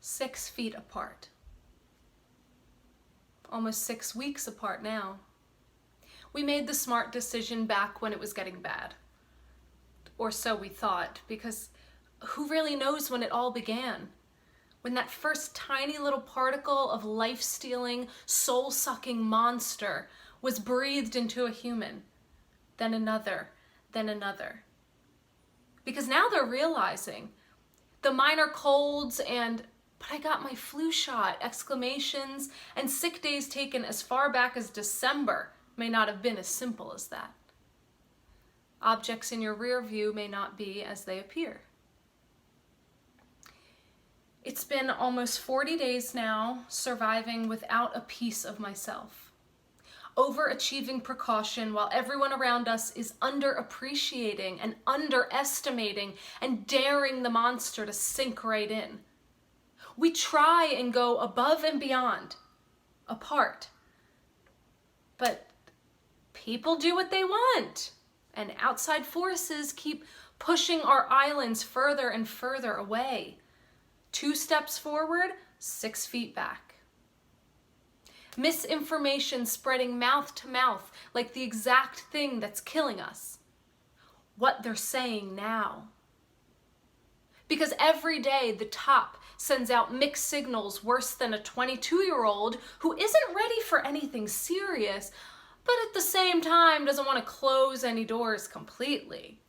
6 feet apart. Almost 6 weeks apart now. We made the smart decision back when it was getting bad. Or so we thought, because who really knows when it all began? When that first tiny little particle of life-stealing, soul-sucking monster was breathed into a human, then another, then another. Because now they're realizing the minor colds and "but I got my flu shot" exclamations and sick days taken as far back as December may not have been as simple as that. Objects in your rear view may not be as they appear. It's been almost 40 days now, surviving without a piece of myself. Overachieving precaution while everyone around us is underappreciating and underestimating and daring the monster to sink right in. We try and go above and beyond, apart. But people do what they want, and outside forces keep pushing our islands further and further away. 2 steps forward, 6 feet back. Misinformation spreading mouth to mouth like the exact thing that's killing us. What they're saying now. Because every day the top sends out mixed signals worse than a 22-year-old who isn't ready for anything serious, but at the same time doesn't want to close any doors completely.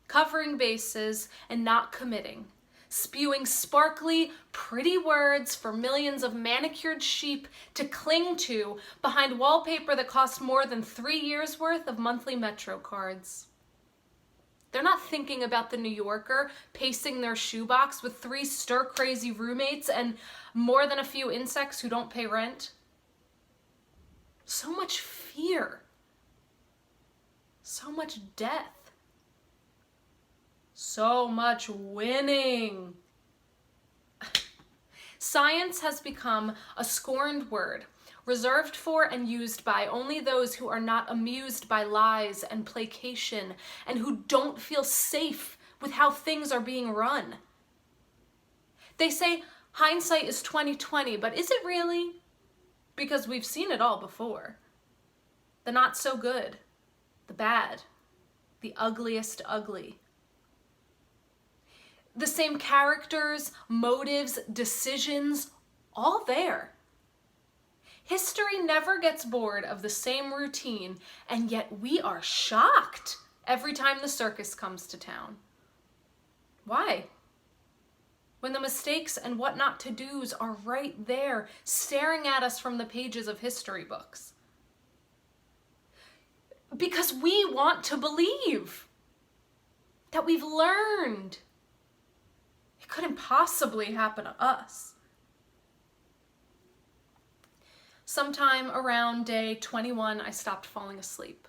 Covering bases and not committing. Spewing sparkly, pretty words for millions of manicured sheep to cling to behind wallpaper that costs more than 3 years' worth of monthly Metro cards. They're not thinking about the New Yorker pacing their shoebox with 3 stir-crazy roommates and more than a few insects who don't pay rent. So much fear. So much death. So much winning. Science has become a scorned word, reserved for and used by only those who are not amused by lies and placation and who don't feel safe with how things are being run. They say hindsight is 20/20, but is it really? Because we've seen it all before. The not so good, the bad, the ugliest ugly. The same characters, motives, decisions, all there. History never gets bored of the same routine, and yet we are shocked every time the circus comes to town. Why? When the mistakes and what not to do's are right there, staring at us from the pages of history books. Because we want to believe that we've learned. It couldn't possibly happen to us. Sometime around day 21, I stopped falling asleep.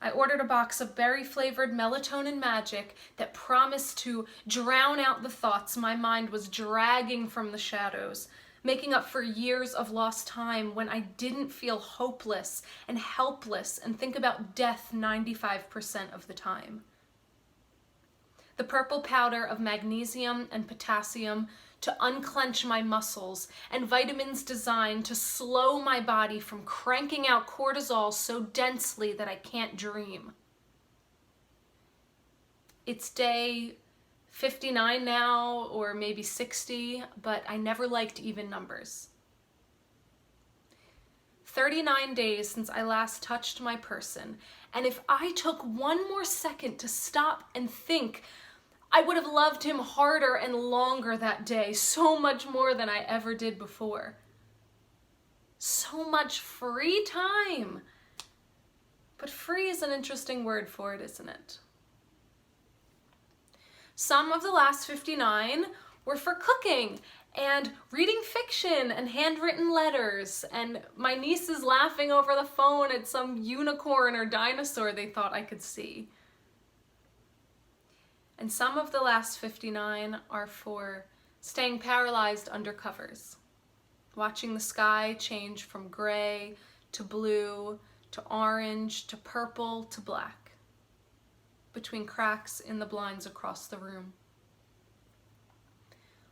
I ordered a box of berry-flavored melatonin magic that promised to drown out the thoughts my mind was dragging from the shadows, making up for years of lost time when I didn't feel hopeless and helpless and think about death 95% of the time. The purple powder of magnesium and potassium to unclench my muscles, and vitamins designed to slow my body from cranking out cortisol so densely that I can't dream. It's day 59 now, or maybe 60, but I never liked even numbers. 39 days since I last touched my person, and if I took one more second to stop and think, I would have loved him harder and longer that day, so much more than I ever did before. So much free time. But free is an interesting word for it, isn't it? Some of the last 59 were for cooking and reading fiction and handwritten letters, and my nieces laughing over the phone at some unicorn or dinosaur they thought I could see. And some of the last 59 are for staying paralyzed under covers, watching the sky change from gray to blue to orange to purple to black, between cracks in the blinds across the room.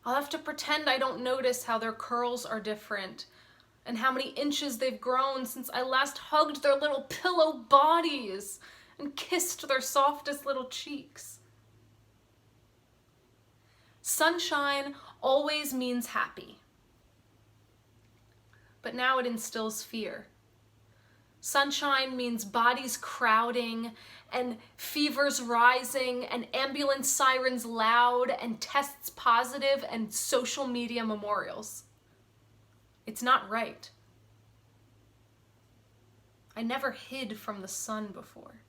I'll have to pretend I don't notice how their curls are different and how many inches they've grown since I last hugged their little pillow bodies and kissed their softest little cheeks. Sunshine always means happy, but now it instills fear. Sunshine means bodies crowding and fevers rising and ambulance sirens loud and tests positive and social media memorials. It's not right. I never hid from the sun before.